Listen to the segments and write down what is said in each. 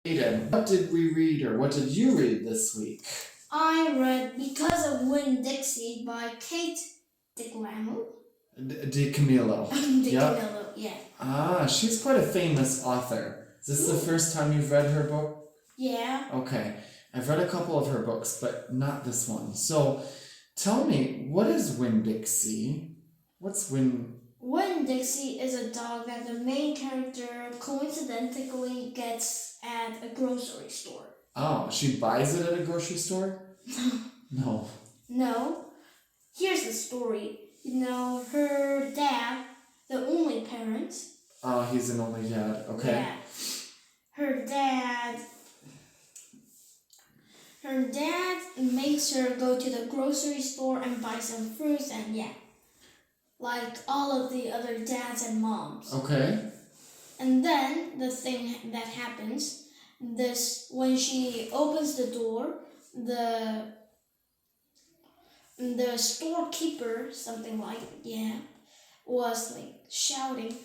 Aiden, what did we read or what did you read this week? I read Because of Winn-Dixie by Kate DiCamillo. DiCamillo. DiCamillo, yeah. Ah, she's quite a famous author. Is this the first time you've read her book? Yeah. Okay. I've read a couple of her books, but not this one. So, tell me, what is Winn-Dixie? What's Winn-Dixie is a dog that the main character coincidentally gets at a grocery store. Oh, she buys it at a grocery store? No. No. Here's the story. Her dad, the only parent. Oh, he's an only dad. Okay. Yeah. Her dad makes her go to the grocery store and buy some fruits and like all of the other dads and moms. Okay. And then the thing that happens, when she opens the door, the storekeeper, was like shouting,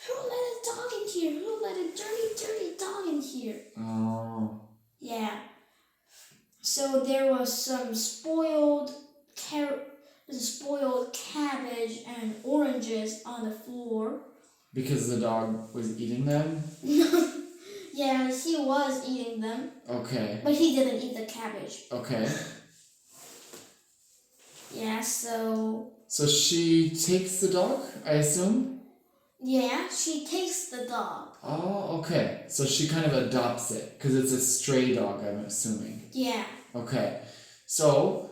"Who let a dog in here? Who let a dirty dog in here?" Oh. Yeah. So there was some spoiled cabbage and oranges on the floor. Because the dog was eating them? Yeah, he was eating them. Okay. But he didn't eat the cabbage. Okay. Yeah, so she takes the dog, I assume? Yeah, she takes the dog. Oh, okay. So she kind of adopts it, because it's a stray dog, I'm assuming. Yeah. Okay. So,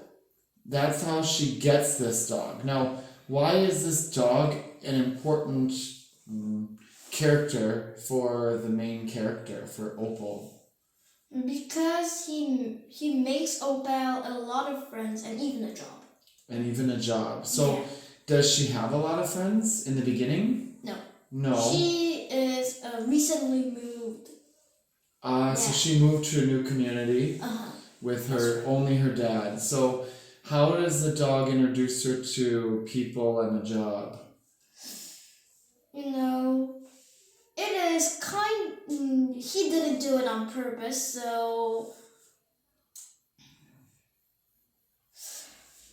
that's how she gets this dog. Now, why is this dog an important character for the main character, for Opal? Because he makes Opal a lot of friends and even a job. So, does she have a lot of friends in the beginning? No. No. She is recently moved. So she moved to a new community with only her dad. So, how does the dog introduce her to people and a job? It is he didn't do it on purpose, so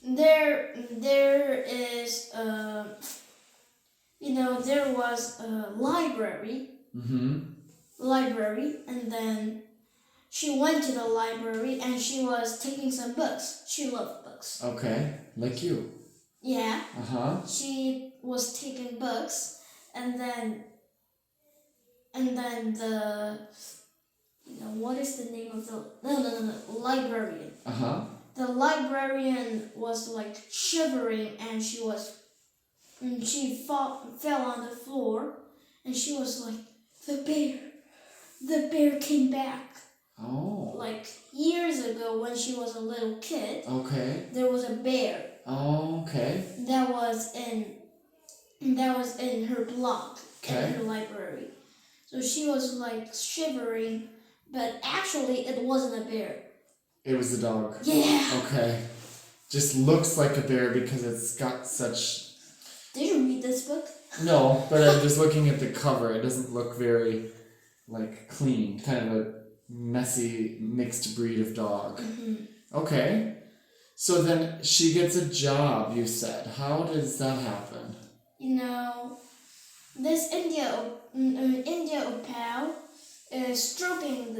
there is there was a library. Library, and then she went to the library and she was taking some books. She loved books. Okay, like you. Yeah. She was taking books, and then the what is the name of the librarian? The librarian was like shivering, and she fell on the floor, and she was like, the bear came back. Oh. Like years ago when she was a little kid. Okay. There was a bear. Oh, okay. That was in her block in her library. So she was like shivering, but actually it wasn't a bear. It was the dog. Yeah. Okay. Just looks like a bear because it's got such... Did you read this book? No, but I'm just looking at the cover. It doesn't look very, clean. Kind of a messy, mixed breed of dog. Okay. So then she gets a job, you said. How does that happen? This India Opal is stroking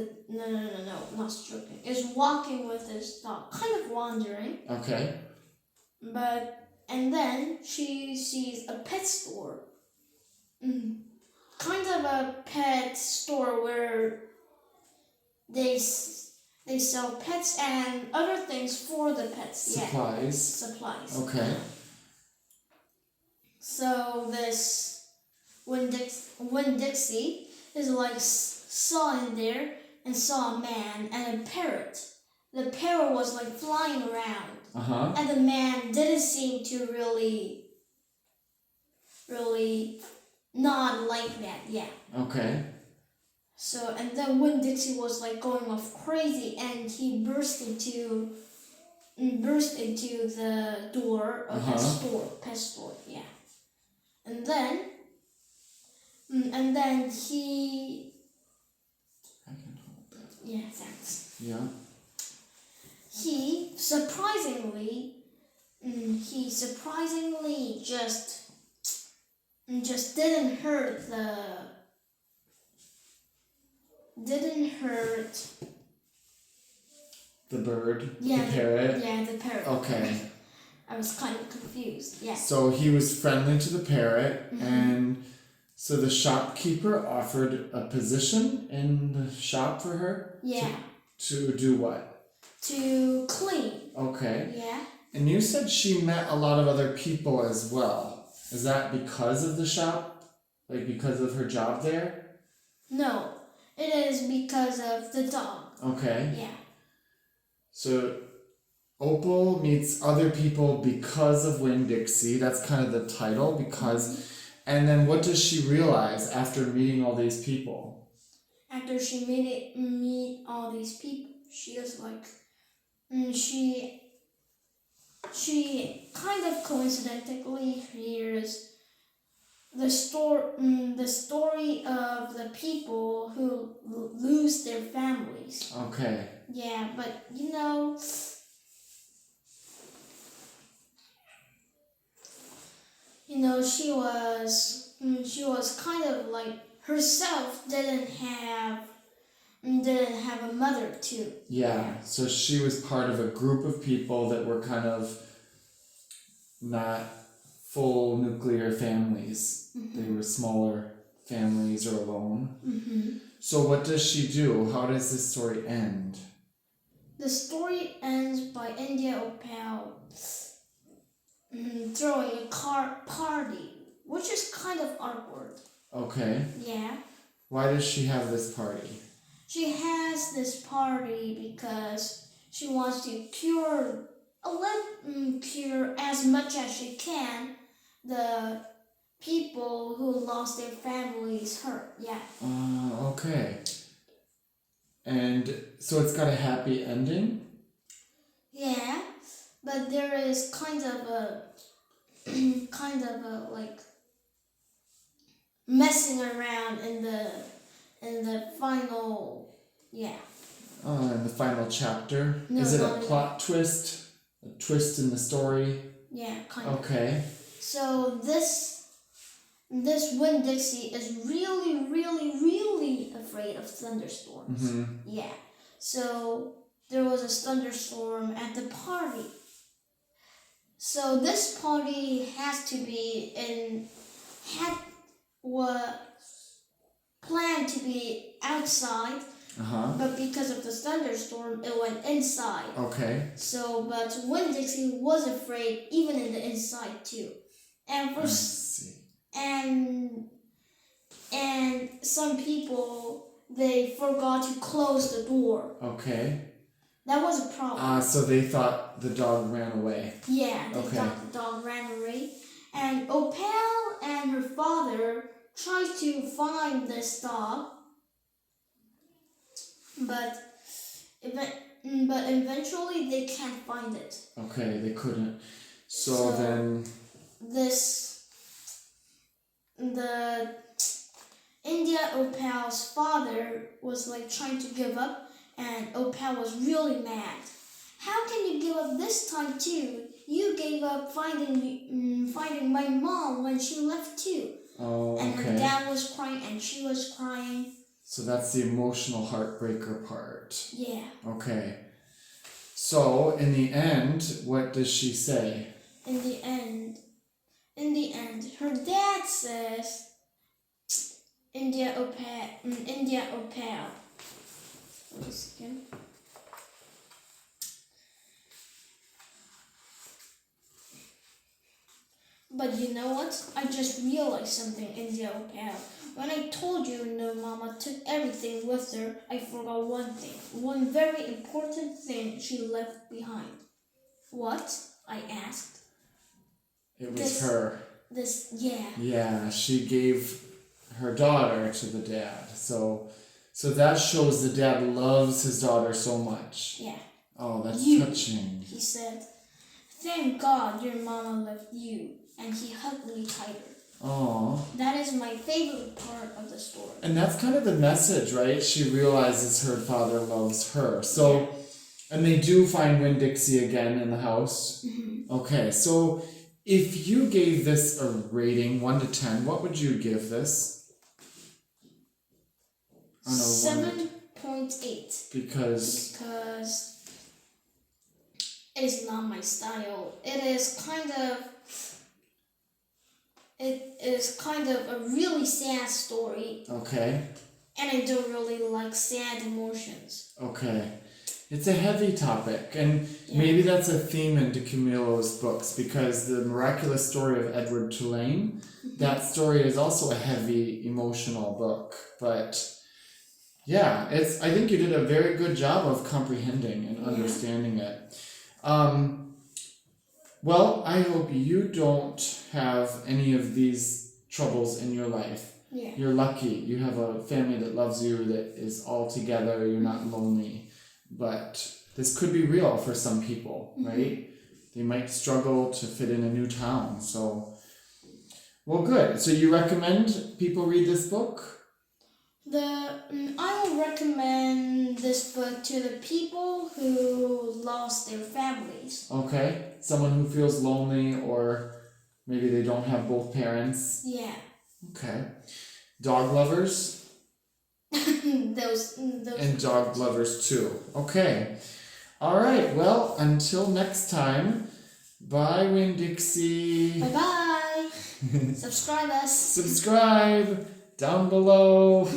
not stroking. Is walking with this dog, kind of wandering. Okay. And then she sees a pet store. Kind of a pet store where they sell pets and other things for the pets. Supplies. Supplies. Okay. So this Winn-Dixie is like saw in there and saw a man and a parrot. The parrot was like flying around. And the man didn't seem to really not like that. Yeah. Okay. So, and then Winn-Dixie was like going off crazy, and he burst into the door of that pet store, yeah. And then he Yeah, thanks. Yeah. He surprisingly just didn't hurt the bird, yeah, the parrot. Yeah, the parrot. Okay. I was kind of confused. Yeah. So he was friendly to the parrot, and so the shopkeeper offered a position in the shop for her. Yeah. To do what? To clean. Okay. Yeah. And you said she met a lot of other people as well. Is that because of the shop? Like because of her job there? No, it is because of the dog. Okay. Yeah. So Opal meets other people because of Winn-Dixie. That's kind of the title. Because, and then what does she realize after meeting all these people? After she meet all these people, she was like, she kind of coincidentally hears the story of the people who lose their families. Okay. Yeah, but she was kind of like herself didn't have a mother too. Yeah, so she was part of a group of people that were kind of not full nuclear families. They were smaller families or alone. So what does she do? How does this story end? The story ends by India Opal throwing a party, which is kind of awkward. Okay. Yeah. Why does she have this party? She has this party because she wants to cure as much as she can the people who lost their families hurt. Yeah. Okay. And so it's got a happy ending? Yeah, but there is kind of a like messing around in the final, yeah. In the final chapter? No, is it a not plot twist? A twist in the story? Yeah, kind of. Okay. So this Winn-Dixie is really, really, really afraid of thunderstorms. Yeah. So there was a thunderstorm at the party. So this party was planned to be outside, but because of the thunderstorm, it went inside. Okay. So, but Winn-Dixie was afraid even in the inside too, and I see. and some people they forgot to close the door. Okay. That was a problem. So they thought the dog ran away. Yeah, they thought the dog ran away. And Opal and her father tried to find this dog, but eventually they can't find it. Okay, they couldn't. So then... The India Opal's father was like trying to give up, and Opal was really mad. How can you give up this time too? You gave up finding my mom when she left too. Oh, okay. And her dad was crying and she was crying. So that's the emotional heartbreaker part. Yeah. Okay. So in the end, what does she say? In the end, her dad says, India Opal. Wait a second. But you know what? I just realized something, India Opal. When I told you no mama took everything with her, I forgot one thing. One very important thing she left behind. What? I asked. It was her. Yeah. Yeah, she gave her daughter to the dad. So that shows the dad loves his daughter so much. Yeah. Oh, that's touching. He said, thank God your mama left you. And he hugged me tighter. Oh. That is my favorite part of the story. And that's kind of the message, right? She realizes her father loves her. So, and they do find Winn-Dixie again in the house. Okay, so if you gave this a rating 1 to 10, what would you give this? 7.8. Because it is not my style. It is kind of a really sad story. Okay. And I don't really like sad emotions. Okay. It's a heavy topic, and maybe that's a theme into Camilo's books, because the miraculous story of Edward Tulane, that story is also a heavy, emotional book. But yeah, I think you did a very good job of comprehending and understanding it. Well, I hope you don't have any of these troubles in your life. Yeah. You're lucky. You have a family that loves you, that is all together. You're not lonely. But this could be real for some people, right? They might struggle to fit in a new town. So, well, good. So you recommend people read this book? I will recommend this book to the people who lost their families. Okay. Someone who feels lonely, or maybe they don't have both parents. Yeah. Okay. Dog lovers? those And dog lovers too. Okay. All right. Well, until next time. Bye, Winn-Dixie. Bye-bye. Subscribe us. Subscribe down below.